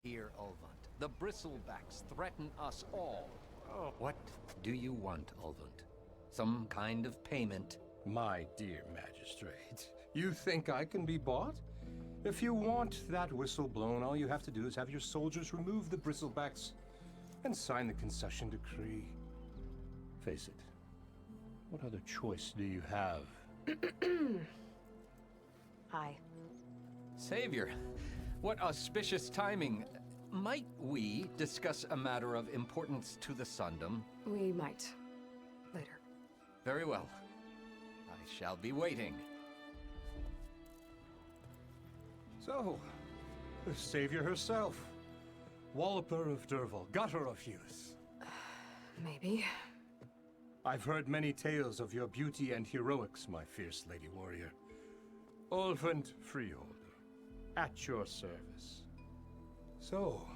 Here, Ulvund. The bristlebacks threaten us all. Oh. What do you want, Ulvund? Some kind of payment? My dear magistrate, you think I can be bought? If you want that whistle blown, all you have to do is have your soldiers remove the bristlebacks and sign the concession decree. Face it, what other choice do you have? Hi. Savior, what auspicious timing. Might we discuss a matter of importance to the Sundom? We might. Later. Very well. I shall be waiting. So, the savior herself. Walloper of Derval, gutter of youth. Maybe. I've heard many tales of your beauty and heroics, my fierce lady warrior. Ulvund Freeholder, at your service. So,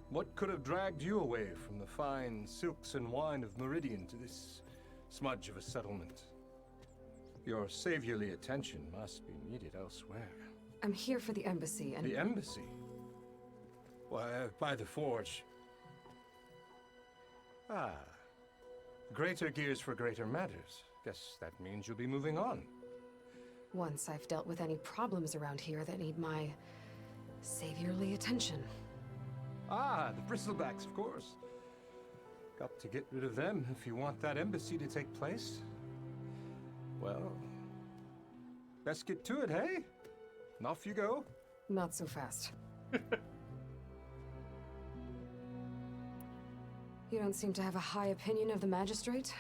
what could have dragged you away from the fine silks and wine of Meridian to this smudge of a settlement? Your saviorly attention must be needed elsewhere. I'm here for the embassy and... The embassy? Why, by the forge. Ah. Greater gears for greater matters. Guess that means you'll be moving on. Once I've dealt with any problems around here that need my saviorly attention. Ah, the bristlebacks, of course. Got to get rid of them if you want that embassy to take place. Well, best get to it, hey? And off you go. Not so fast. You don't seem to have a high opinion of the magistrate?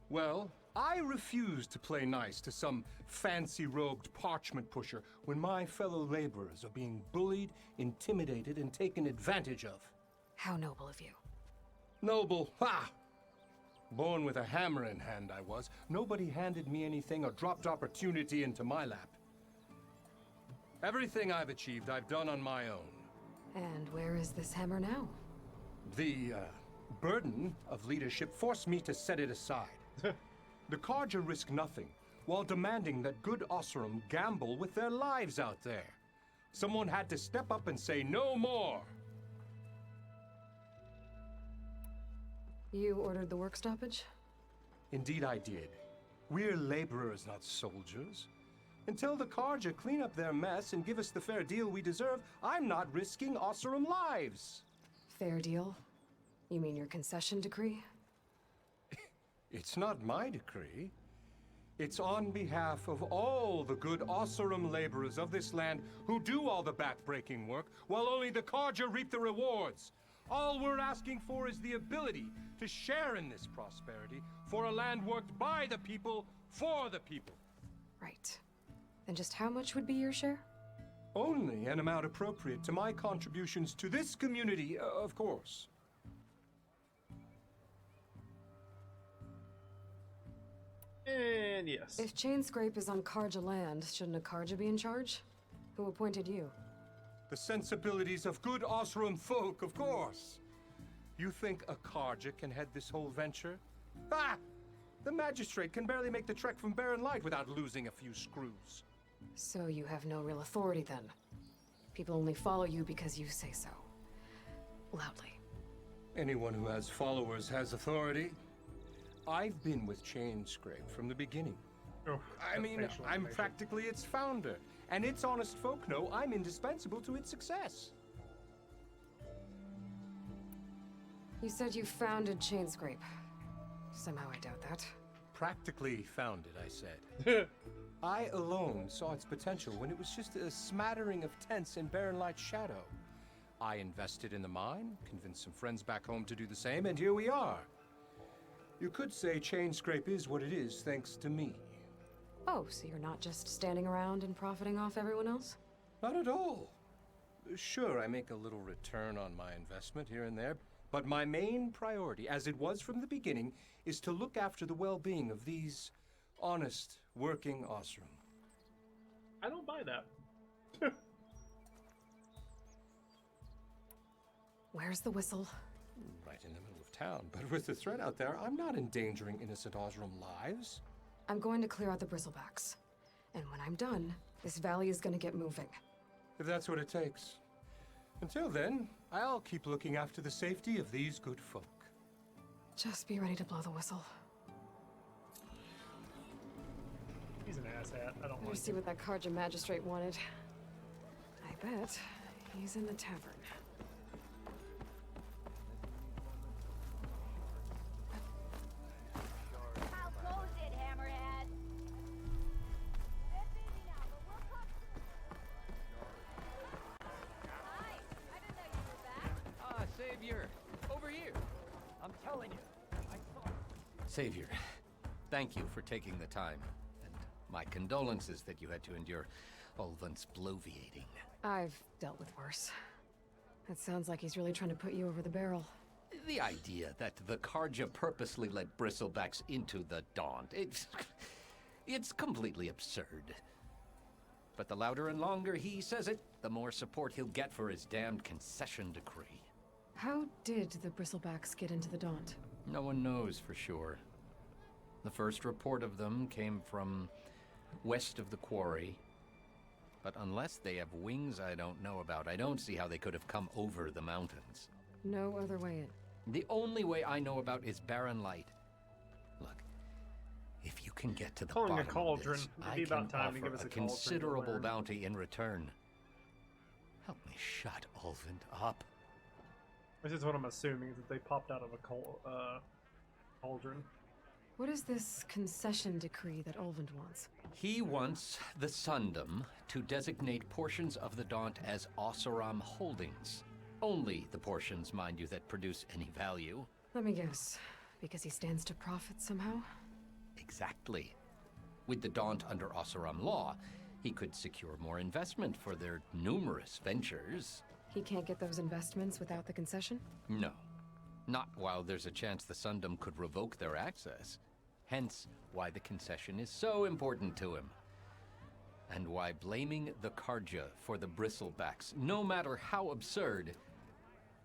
Well, I refuse to play nice to some fancy-robed parchment pusher when my fellow laborers are being bullied, intimidated, and taken advantage of. How noble of you. Noble, ha! Born with a hammer in hand, I was. Nobody handed me anything or dropped opportunity into my lap. Everything I've achieved, I've done on my own. And where is this hammer now? The, burden of leadership forced me to set it aside. The Carja risk nothing, while demanding that good Osseram gamble with their lives out there. Someone had to step up and say no more. You ordered the work stoppage? Indeed I did. We're laborers, not soldiers. Until the Carja clean up their mess and give us the fair deal we deserve, I'm not risking Osseram lives. Fair deal? You mean your concession decree? It's not my decree. It's on behalf of all the good Osseram laborers of this land who do all the back-breaking work, while only the Carja reap the rewards. All we're asking for is the ability to share in this prosperity for a land worked by the people, for the people. Right. And just how much would be your share? Only an amount appropriate to my contributions to this community, of course. And yes. If Chainscrape is on Carja land, shouldn't a Carja be in charge? Who appointed you? The sensibilities of good Osseram folk, of course. You think a Carja can head this whole venture? Ah! The magistrate can barely make the trek from Barren Light without losing a few screws. So you have no real authority then? People only follow you because you say so. Loudly. Anyone who has followers has authority. I've been with Chainscrape from the beginning. Oh, I mean, I'm practically its founder, and its honest folk know I'm indispensable to its success. You said you founded Chainscrape. Somehow I doubt that. Practically founded, I said. I alone saw its potential when it was just a smattering of tents in Barren Light's shadow. I invested in the mine, convinced some friends back home to do the same, and here we are. You could say Chainscrape is what it is thanks to me. Oh, so you're not just standing around and profiting off everyone else? Not at all. Sure, I make a little return on my investment here and there, but my main priority, as it was from the beginning, is to look after the well-being of these honest, working Osseram. I don't buy that. Where's the whistle? Right in the middle of town, but with the threat out there, I'm not endangering innocent Osseram lives. I'm going to clear out the bristlebacks. And when I'm done, this valley is gonna get moving. If that's what it takes. Until then, I'll keep looking after the safety of these good folk. Just be ready to blow the whistle. He's an asshat. I don't Better like see him. what that Karja magistrate wanted. I bet he's in the tavern. How goes it, Hammerhead? Bit busy now, but we'll talk soon. Hi, I didn't know you were back. Ah, Savior! Over here! I'm telling you, I saw... Savior, thank you for taking the time. And my condolences that you had to endure Ulvund's bloviating. I've dealt with worse. It sounds like he's really trying to put you over the barrel. The idea that the Karja purposely let bristlebacks into the Daunt, it's completely absurd. But the louder and longer he says it, the more support he'll get for his damned concession decree. How did the bristlebacks get into the Daunt? No one knows for sure. The first report of them came from west of the quarry. But unless they have wings I don't know about, I don't see how they could have come over the mountains. No other way in. The only way I know about is barren light. Look, if you can get to the Calling a bottom cauldron. of this, It'd I be can about time to offer give us a a cauldron to considerable learn. bounty in return. Help me shut Ulvund up. This is what I'm assuming, is that they popped out of a cauldron. What is this concession decree that Ulvund wants? He wants the Sundom to designate portions of the Daunt as Oseram holdings. Only the portions, mind you, that produce any value. Let me guess. Because he stands to profit somehow? Exactly. With the Daunt under Oseram law, he could secure more investment for their numerous ventures. He can't get those investments without the concession? No. Not while there's a chance the Sundom could revoke their access. Hence, why the concession is so important to him. And why blaming the Karja for the bristlebacks, no matter how absurd,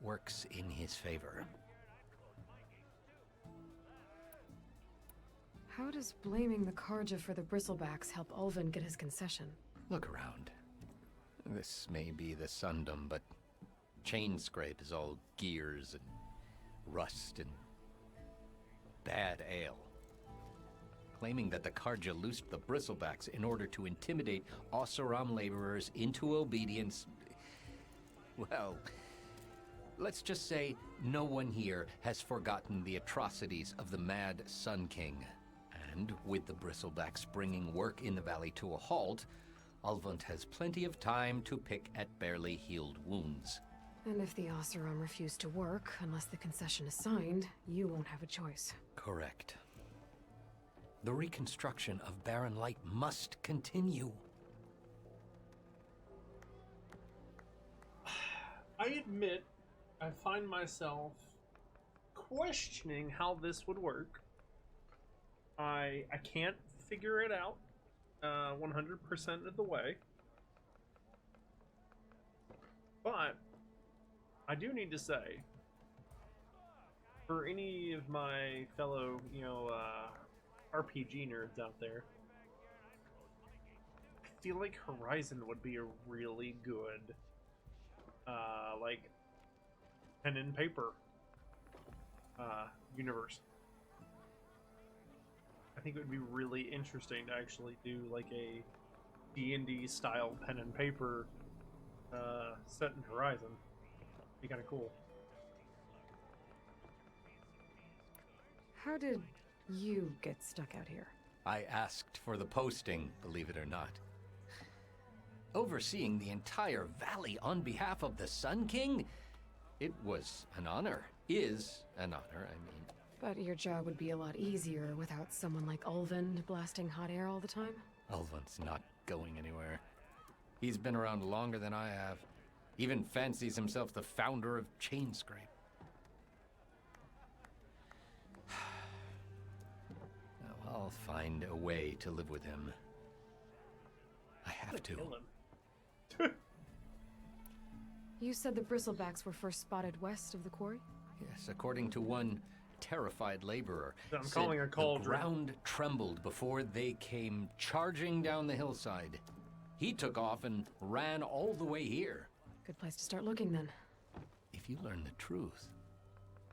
works in his favor. How does blaming the Karja for the bristlebacks help Ulvund get his concession? Look around. This may be the Sundom, but Chainscrape is all gears and rust and bad ale. Claiming that the Karja loosed the bristlebacks in order to intimidate Oseram laborers into obedience. Well, let's just say no one here has forgotten the atrocities of the Mad Sun King. And with the bristlebacks bringing work in the valley to a halt, Ulvund has plenty of time to pick at barely healed wounds. And if the Oseram refuse to work, unless the concession is signed, you won't have a choice. Correct. The reconstruction of Barren Light must continue. I admit, I find myself questioning how this would work. I can't figure it out 100% of the way. But I do need to say, for any of my fellow, RPG nerds out there, I feel like Horizon would be a really good, like, pen and paper universe. I think it would be really interesting to actually do like a D&D style pen and paper set in Horizon. Be kind of cool. How did you get stuck out here? I asked for the posting, believe it or not. Overseeing the entire valley on behalf of the Sun King? It was an honor. Is an honor, I mean. But your job would be a lot easier without someone like Ulvund blasting hot air all the time? Ulvund's not going anywhere. He's been around longer than I have. Even fancies himself the founder of Chainscrape. Now, I'll find a way to live with him. I have to. Kill him. You said the bristlebacks were first spotted west of the quarry? Yes, according to one terrified laborer. I'm said calling a cauldron. The ground trembled before they came charging down the hillside. He took off and ran all the way here. Good place to start looking then. If you learn the truth,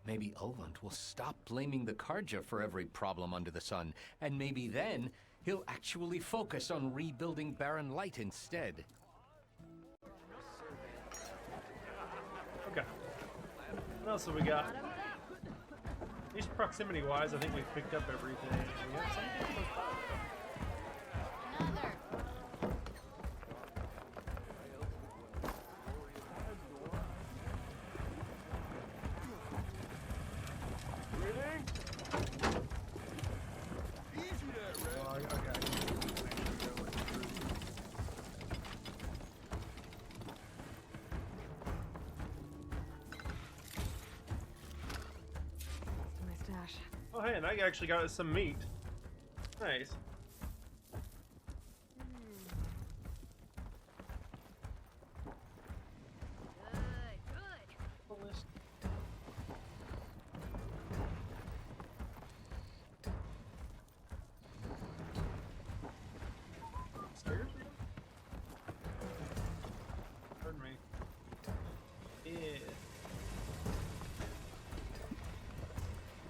maybe Ulvund will stop blaming the Karja for every problem under the sun, and maybe then he'll actually focus on rebuilding Barren Light instead. Okay. What else have we got? At least proximity-wise, I think we've picked up everything. We have something close by, though. Another. Nice dash. Oh, hey, and I actually got us some meat. Nice. Good, good. Scared? Pardon me. Yeah.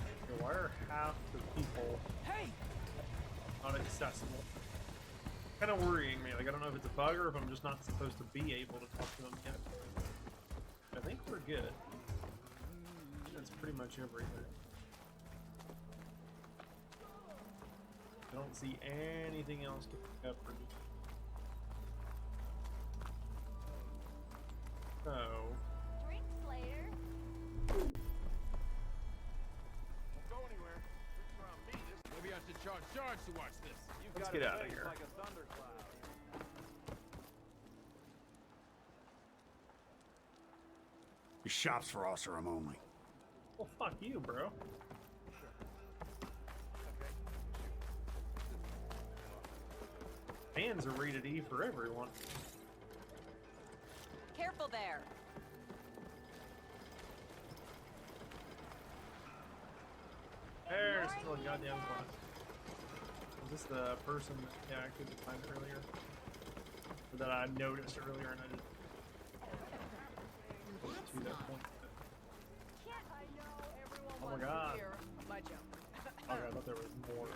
Okay, why are half the people not accessible? Kind of worrying me. Like, I don't know if it's a bug or if I'm just not supposed to be able to talk to them yet. I think we're good. That's pretty much everything. I don't see anything else to pick up for me. So, Drinks later. Go anywhere. Drinks around me. Maybe I should charge to watch this. let's get out of here. Like a thundercloud. The shop's for Osram only. Well, fuck you, bro. Fans are rated E for everyone. Careful there. There's still a goddamn class. Was this the person that, yeah, I couldn't find earlier? Or that I noticed earlier and I didn't get to that point. Oh my god. My joke. Oh, I thought there was more. Now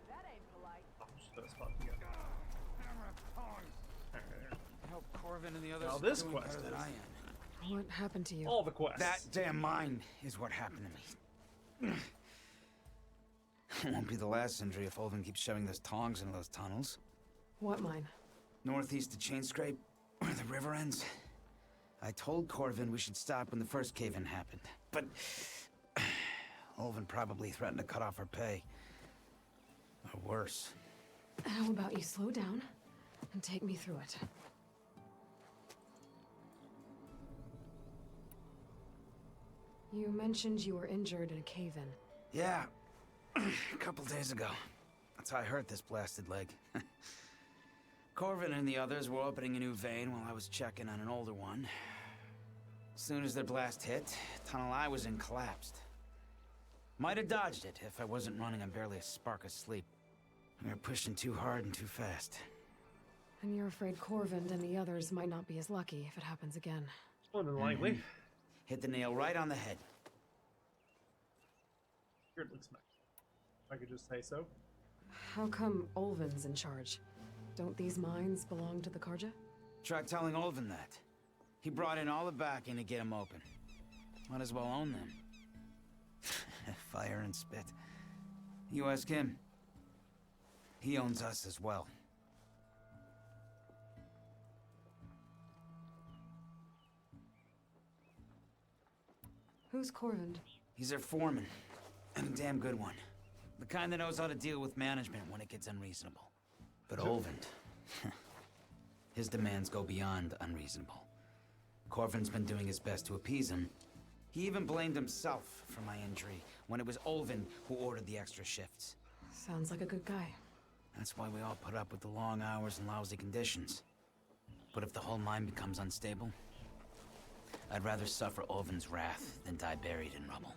that ain't polite. Oh, just that spot together. Alright, there. Help Corvin and the others Now this doing quest better than is- I am. What happened to you? All the quests. That damn mine is what happened to me. It won't be the last injury if Ulvin keeps shoving those tongs into those tunnels. What mine? Northeast of Chainscrape, where the river ends. I told Corvin we should stop when the first cave-in happened, but Ulvin probably threatened to cut off our pay. Or worse. How about you slow down and take me through it? You mentioned you were injured in a cave-in. Yeah, a couple days ago. That's how I hurt this blasted leg. Corvin and the others were opening a new vein while I was checking on an older one. As soon as their blast hit, the tunnel I was in collapsed. Might have dodged it if I wasn't running on barely a spark of sleep. We were pushing too hard and too fast. And you're afraid Corvind and the others might not be as lucky if it happens again. More than likely. Hit the nail right on the head. Here it looks nice. If I could just say so. How come Ulvin's in charge? Don't these mines belong to the Karja? Try telling Ulvin that. He brought in all the backing to get them open. Might as well own them. Fire and spit. You ask him. He owns us as well. Who's Corvind? He's their foreman. And a damn good one. The kind that knows how to deal with management when it gets unreasonable. But Ulvin, his demands go beyond unreasonable. Corvin's been doing his best to appease him. He even blamed himself for my injury when it was Ulvin who ordered the extra shifts. Sounds like a good guy. That's why we all put up with the long hours and lousy conditions. But if the whole mine becomes unstable, I'd rather suffer Ulvin's wrath than die buried in rubble.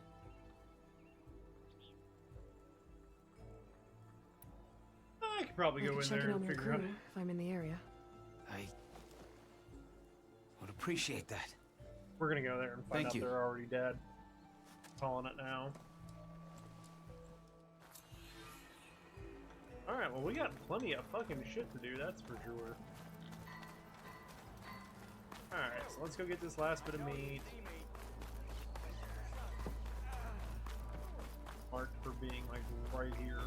I could probably I go could in check there in on and your figure out. crew if I'm in the area. appreciate that. We're gonna go there and find Thank out you. they're already dead. Calling it now. Alright, well, we got plenty of fucking shit to do, that's for sure. Alright, so let's go get this last bit of meat. Marked for being, like, right here.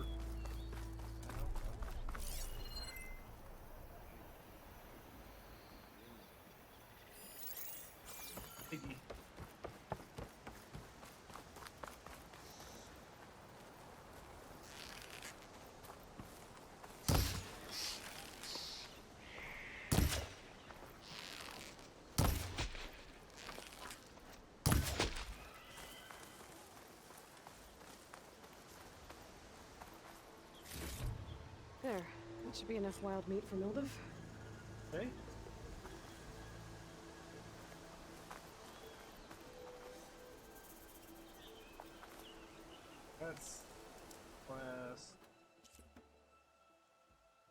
Piggy. There. That should be enough wild meat for Mildev. Okay. That's class.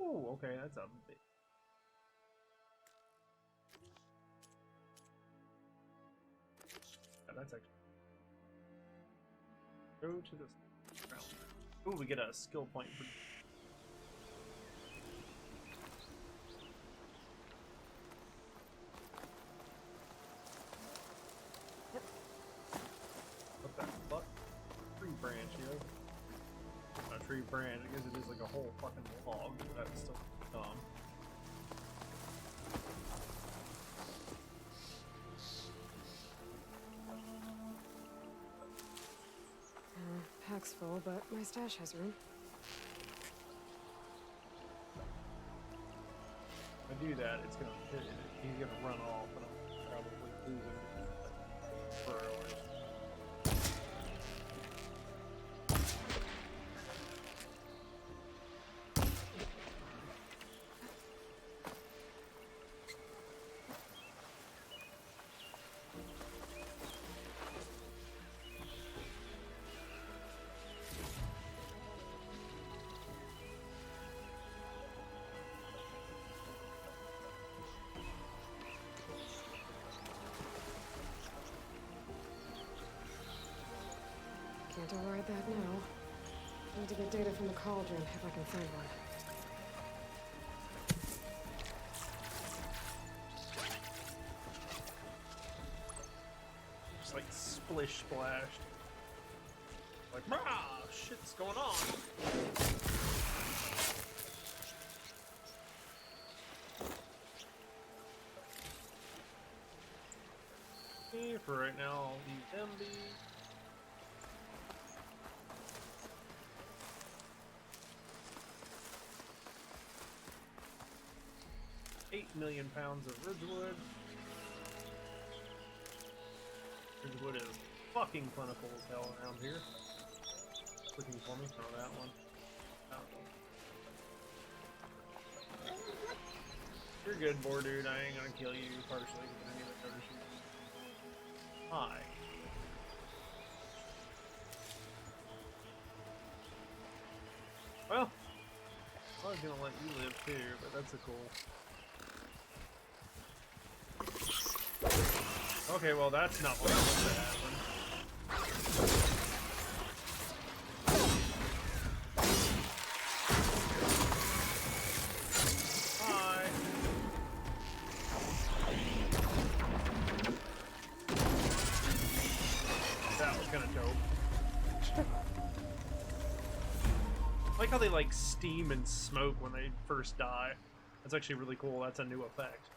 Oh, okay, that's a bit. Yeah, that's actually. Go to this round. Ooh, we get a skill point for. What the fuck? Tree branch, yo. A tree branch, I guess it is like a whole fucking log, but that's still dumb. Pack's full, but my stash has room. If I do that, it's gonna hit it. He's gonna run off, and I'll probably lose him. Burrowers. Can't override that now. Need to get data from the cauldron if I can find one. Just like splish splashed. Like, rah! Shit's going on! Okay, for right now, I'll leave them be. £8 million of Ridgewood. Ridgewood is fucking plentiful as hell around here. Looking for me? Oh, that one. That one. You're good, boar dude. I ain't gonna kill you partially because I need to notice you. Hi. Well, I was gonna let you live too, but that's a cool. Okay, well that's not what I wanted to happen. Hi. That was kinda dope. I like how they like steam and smoke when they first die. That's actually really cool. That's a new effect.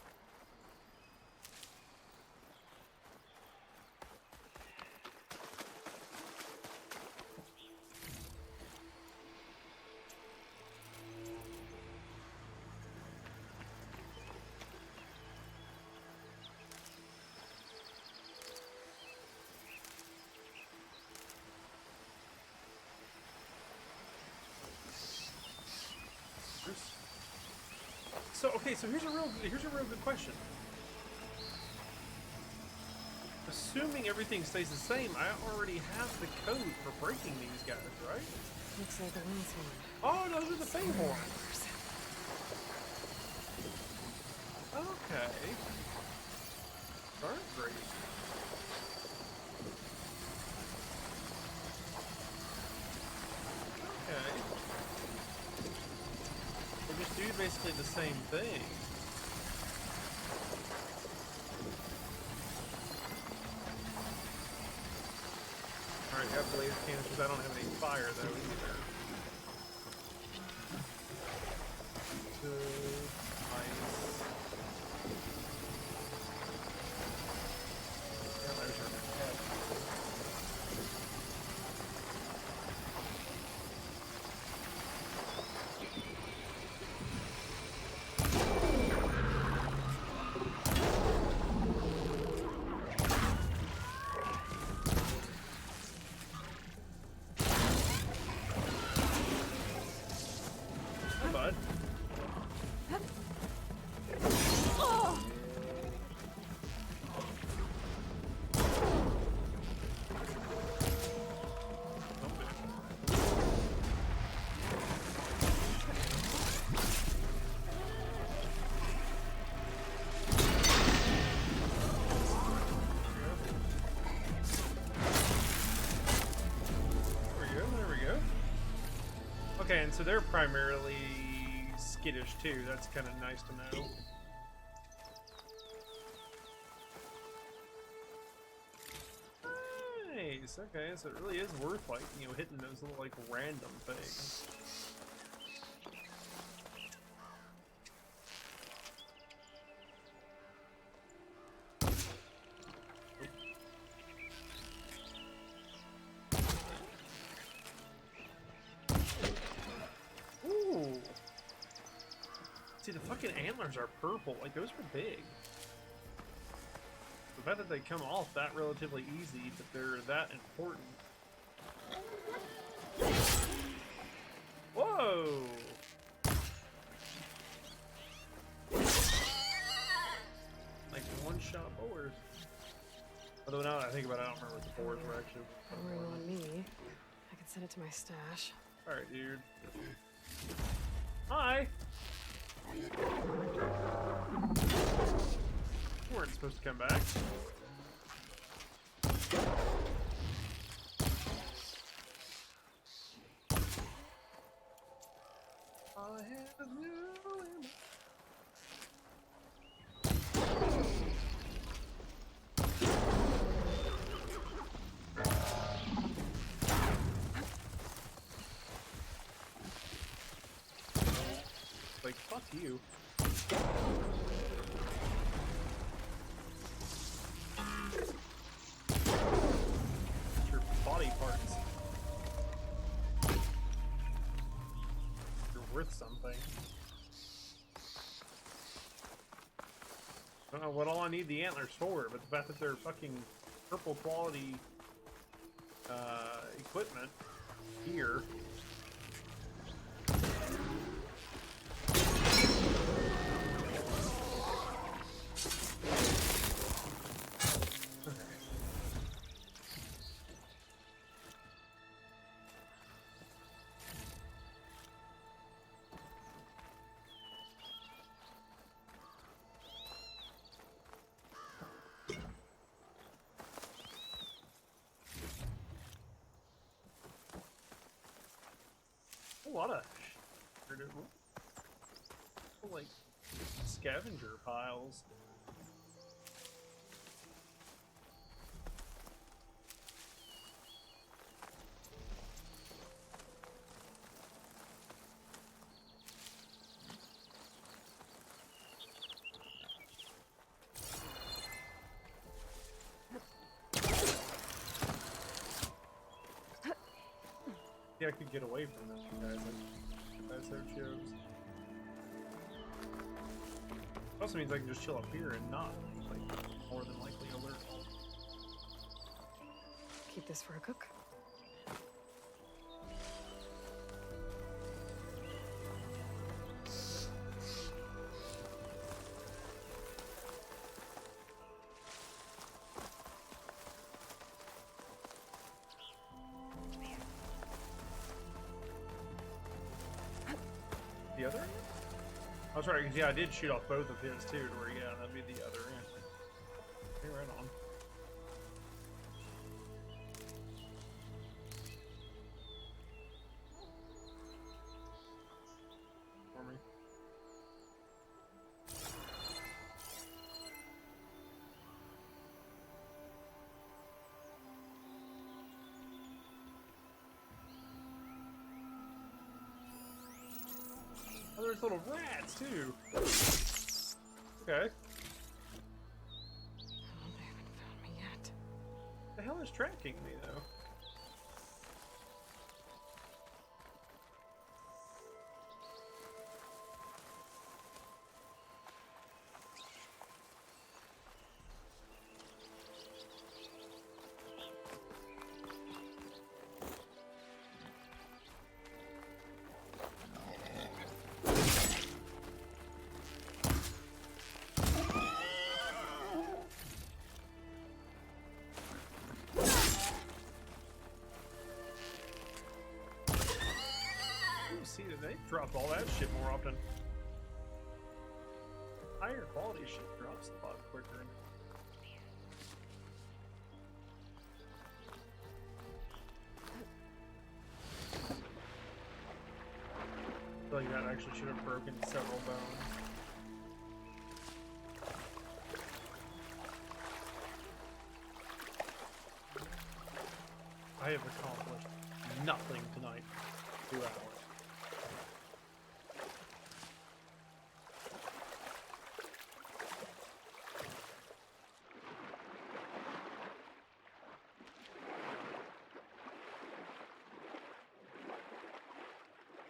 So okay, so here's a real good question. Assuming everything stays the same, I already have the code for breaking these guys, right? Looks like the last one. Oh, those are the Fang horns. Okay. scrape. Okay. They just do basically the same thing. Alright, got blaze canisters. I don't have any fire though either. Good. Nice. Yeah, there's our head. Hey, bud. There we go. Okay, and so they're primarily skittish too. That's kind of nice to know. Nice. Okay, so it really is worth like hitting those little like random things. Ooh. See, the fucking antlers are purple. Like, those were big. The fact that they come off that relatively easy, but they're that important. Whoa! Like, one-shot boars. Although now that I think about it, I don't remember what the boars were actually. Don't ring on me. I can send it to my stash. Alright, dude. Hi! You weren't supposed to come back. I have you. Like, fuck you. Your body parts. You're worth something. I don't know what all I need the antlers for, but the fact that they're fucking purple quality equipment here. A lot of like scavenger piles. Yeah, I could get away from this, you guys. If I so chose. Also means I can just chill up here and not, like, more than likely alert. Keep this for a cook. The other end? Oh, sorry, because yeah, I did shoot off both of his too, to where, yeah, that'd be the other end. Okay, right on. there's little rats too. Okay. Oh, they haven't found me yet. The hell is tracking me though? See, they drop all that shit more often. Higher quality shit drops a lot quicker. I feel like that actually should have broken several bones. I have accomplished nothing tonight. 2 hours.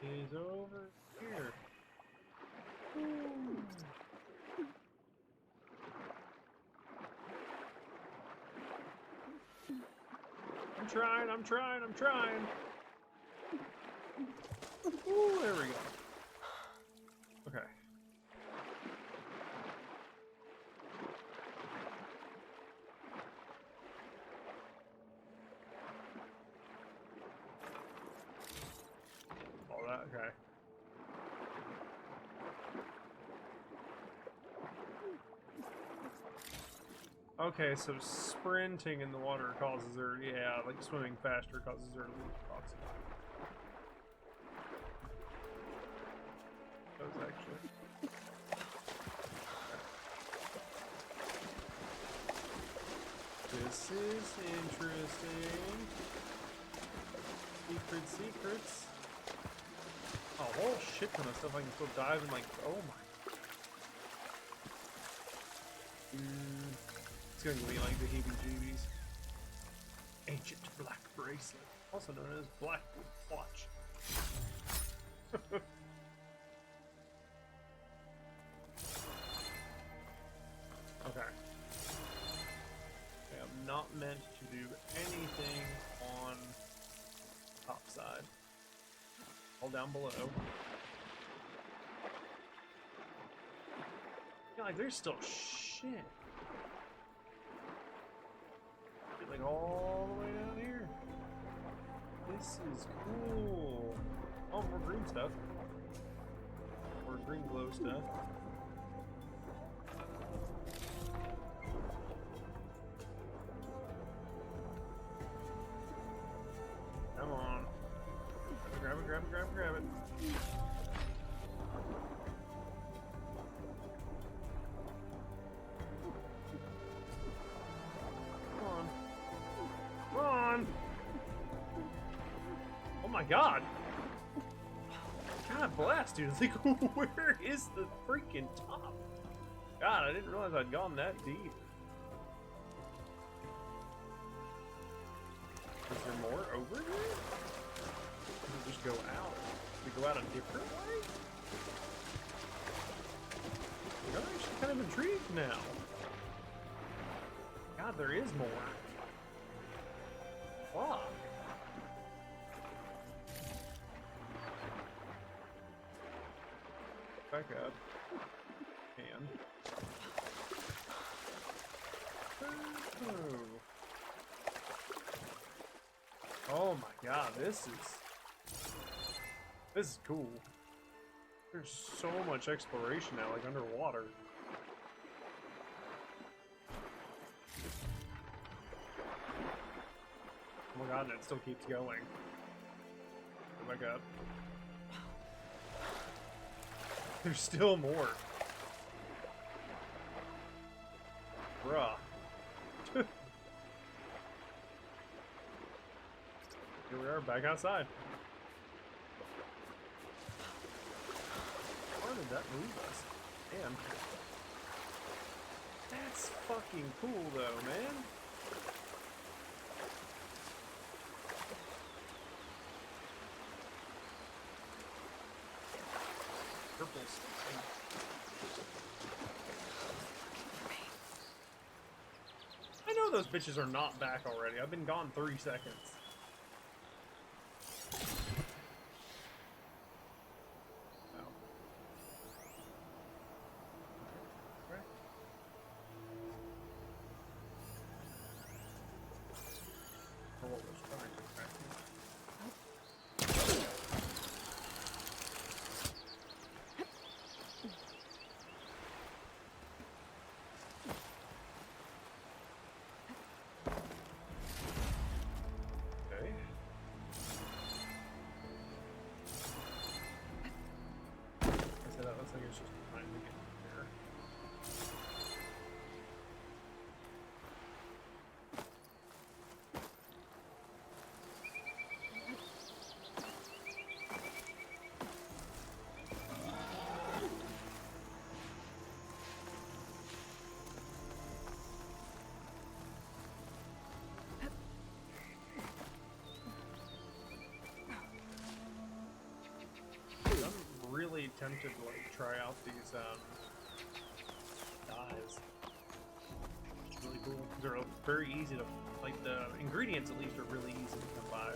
Is over here. I'm trying. Ooh, there we go. Okay. All that, okay. Okay, so sprinting in the water causes her, yeah, like swimming faster causes her to lose oxygen. That was actually. This is interesting. Secrets. A whole shit ton of stuff I can still dive and like, oh my. It's gonna be like the heebie-jeebies. Ancient black bracelet, also known as black watch. Okay. I'm not meant to do anything on top side. All down below. Yeah, like there's still shit. Like all the way down here. This is cool. Oh, more green stuff. More green glow stuff. Come on. Grab it. Come on. Oh my god. God bless, dude. Like, where is the freaking top? God, I didn't realize I'd gone that deep. Is there more over here? Does it just go out? Does it go out a different way? I'm actually kind of intrigued now. God, there is more. Fuck. Back up. And. Oh my god, this is cool. There's so much exploration now, like underwater. Oh my god, and it still keeps going. Go back up. There's still more. Bruh. Here we are, back outside. did that move us? Damn. That's fucking cool though, man. Purple stuff. I know those bitches are not back already. I've been gone 3 seconds. I think it's just trying to get there. I'm really tempted to like try out these dyes. It's really cool. They're very easy to, like, the ingredients at least are really easy to come by.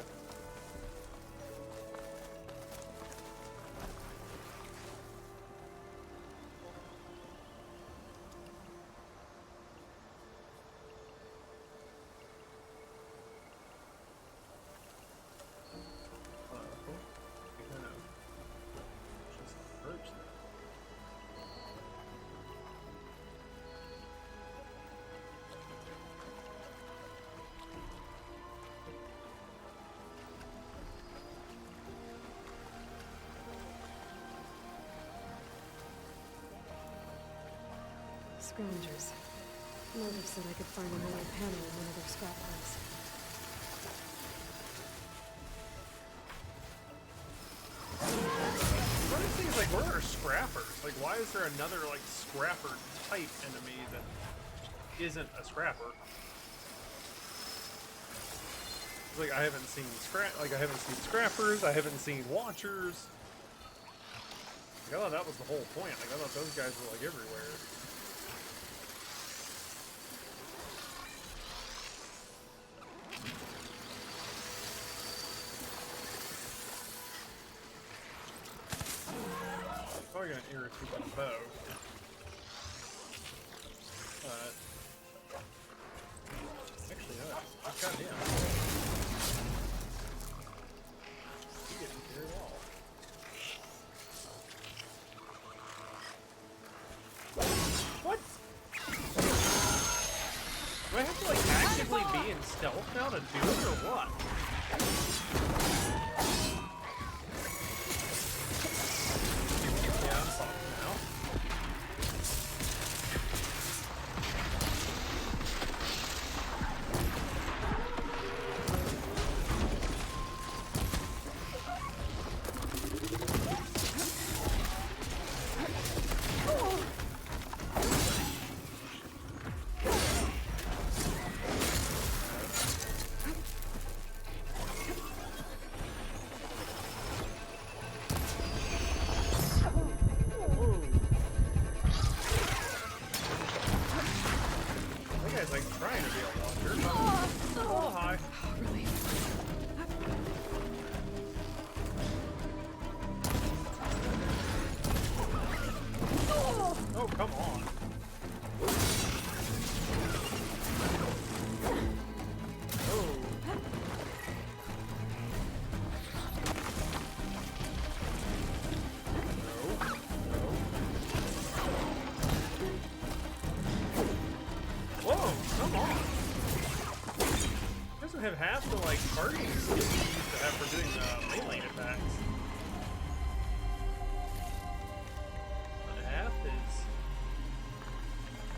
Scavengers. Motive said I could find an old panel in one of their scrap piles. One of these things, like, where are scrappers? Like, why is there another, like, scrapper type enemy that isn't a scrapper? Like, I haven't seen scrappers, I haven't seen watchers. Like, I thought that was the whole point. Like, I thought those guys were, like, everywhere. Probably gonna irritate my bow. But actually, no. I've got him. He didn't care at all. What? Do I have to, like, actively be in stealth now to do it, or what? Yeah, I'm soft now. That guy's, like, trying to be a walker. Oh, hi. Really? Oh, come on. Oh. Whoa, come on. Doesn't have half the, like, targeting skills you used to have for doing melee attacks. And half is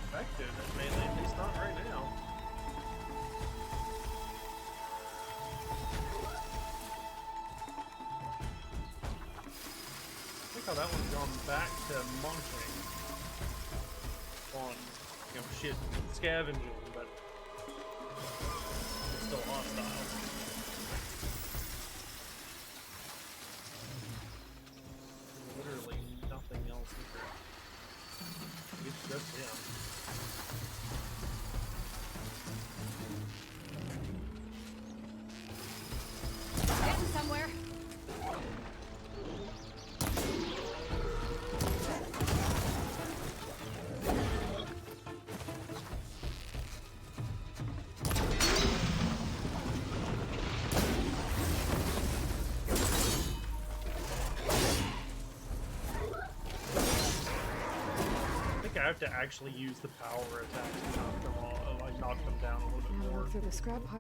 effective at melee, at least not right now. Like, how that one's gone back to monking on, you know, shit, scavenging, but it's still hostile. Literally nothing else here. It's just him. Getting somewhere. I have to actually use the power attack to knock them all, like knock them down a little bit more. Look through the scrap pile.